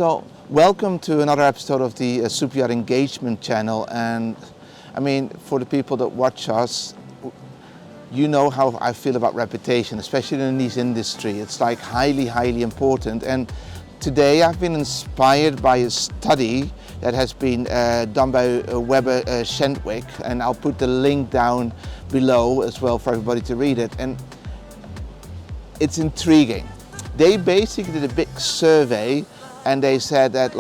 So, welcome to another episode of the Superyacht Engagement channel. And I mean, for the people that watch us, you know how I feel about reputation, especially in this industry. It's like highly important. And today I've been inspired by a study that has been done by Weber Shendwick, and I'll put the link down below as well for everybody to read it. And it's intriguing. They basically did a big survey, and they said that,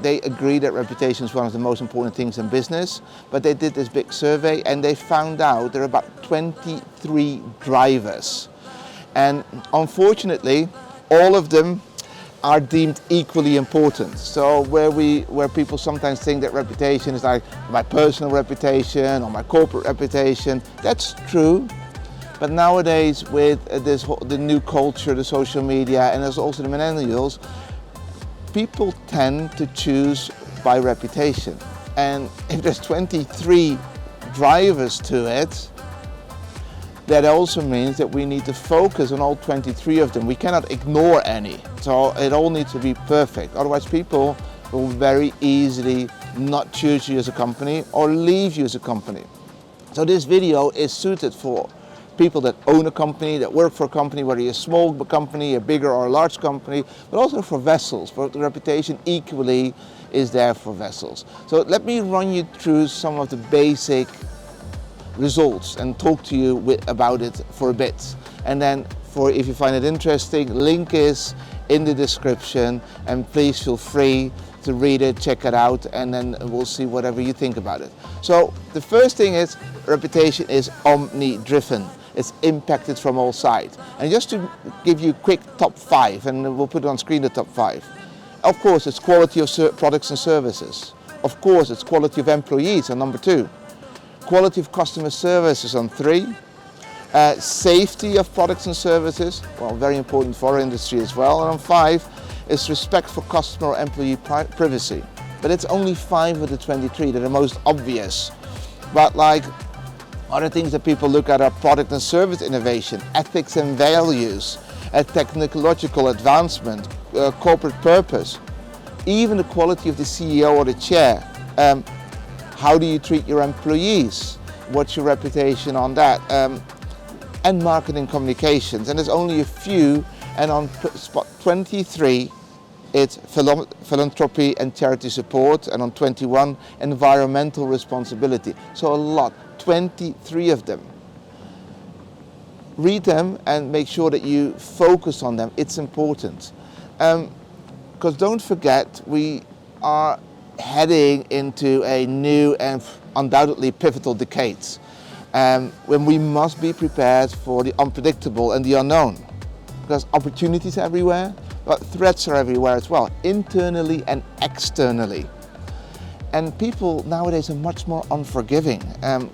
they agree that reputation is one of the most important things in business, but they did this big survey and they found out there are about 23 drivers. And unfortunately, all of them are deemed equally important. So where people sometimes think that reputation is like my personal reputation or my corporate reputation, that's true. But nowadays, with the new culture, the social media, and there's also the millennials, people tend to choose by reputation. And if there's 23 drivers to it, that also means that we need to focus on all 23 of them. We cannot ignore any. So it all needs to be perfect. Otherwise, people will very easily not choose you as a company or leave you as a company. So this video is suited for people that own a company, that work for a company, whether you're a small company, a bigger or a large company, but also for vessels. For the reputation equally is there for vessels. So let me run you through some of the basic results and talk to you about it for a bit. And then if you find it interesting, link is in the description, and please feel free to read it, check it out, and then we'll see whatever you think about it. So the first thing is reputation is omnidriven. It's impacted from all sides. And just to give you a quick top 5, and we'll put it on screen, the top 5. Of course, it's quality of products and services. Of course, it's quality of employees on number 2. Quality of customer services on 3. Safety of products and services, well, very important for our industry as well. And on 5 is respect for customer or employee privacy. But it's only 5 of the 23 that are most obvious. But other things that people look at are product and service innovation, ethics and values, technological advancement, corporate purpose, even the quality of the CEO or the chair. How do you treat your employees? What's your reputation on that? And marketing communications. And there's only a few, and on spot 23, it's philanthropy and charity support, and on 21, environmental responsibility. So a lot, 23 of them. Read them and make sure that you focus on them. It's important. Because don't forget, we are heading into a new and undoubtedly pivotal decade, when we must be prepared for the unpredictable and the unknown. Because opportunities are everywhere, but threats are everywhere as well, internally and externally. And people nowadays are much more unforgiving.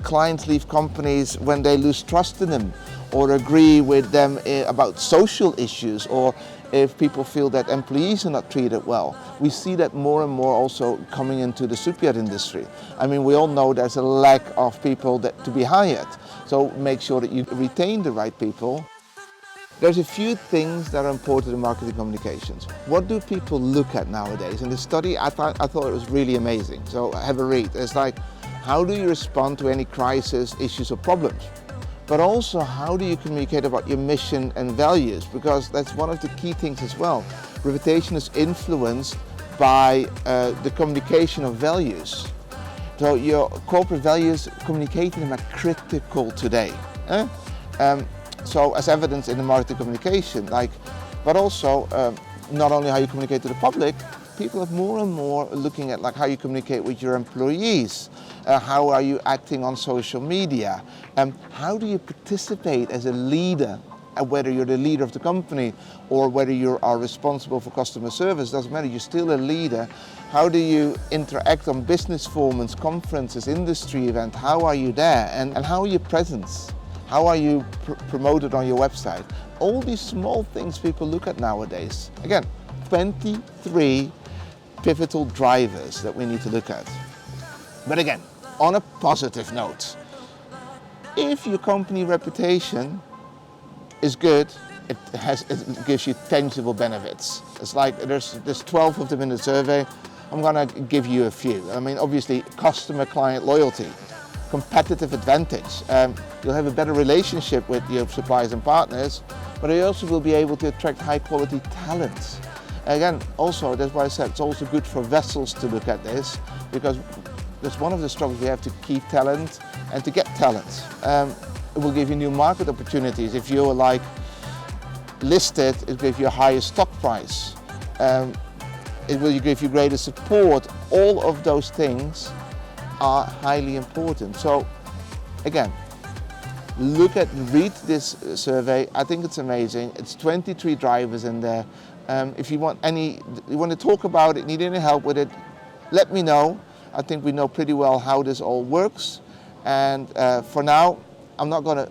Clients leave companies when they lose trust in them, or agree with them about social issues, or if people feel that employees are not treated well. We see that more and more also coming into the Superyacht industry. I mean, we all know there's a lack of people to be hired. So make sure that you retain the right people. There's a few things that are important in marketing communications. What do people look at nowadays? In the study, I thought it was really amazing. So have a read. It's like, how do you respond to any crisis, issues, or problems? But also, how do you communicate about your mission and values? Because that's one of the key things as well. Reputation is influenced by the communication of values. So your corporate values, communicating them are critical today. So as evidence in the marketing communication, but also not only how you communicate to the public, people are more and more looking at how you communicate with your employees. How are you acting on social media? How do you participate as a leader? Whether you're the leader of the company or whether you are responsible for customer service, doesn't matter, you're still a leader. How do you interact on business forums, conferences, industry events? How are you there? And how are your presence? How are you promoted on your website? All these small things people look at nowadays. Again, 23 pivotal drivers that we need to look at. But again, on a positive note, if your company reputation is good, it gives you tangible benefits. It's like there's 12 of them in the survey. I'm gonna give you a few. I mean, obviously, customer-client loyalty, competitive advantage. You'll have a better relationship with your suppliers and partners, but you also will be able to attract high-quality talent. Again, also, that's why I said it's also good for vessels to look at this, because that's one of the struggles. We have to keep talent and to get talent. It will give you new market opportunities. If you're like listed, it will give you a higher stock price. It will give you greater support. All of those things are highly important. So again, read this survey. I think it's amazing. It's 23 drivers in there. If you want to talk about it, need any help with it, let me know. I think we know pretty well how this all works. And for now, I'm not going to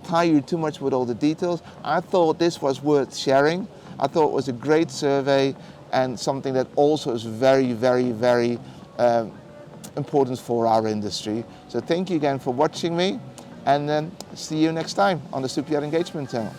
tie you too much with all the details. I thought this was worth sharing. I thought it was a great survey and something that also is very, very, very important for our industry. So thank you again for watching me, and then see you next time on the Superyacht Engagement channel.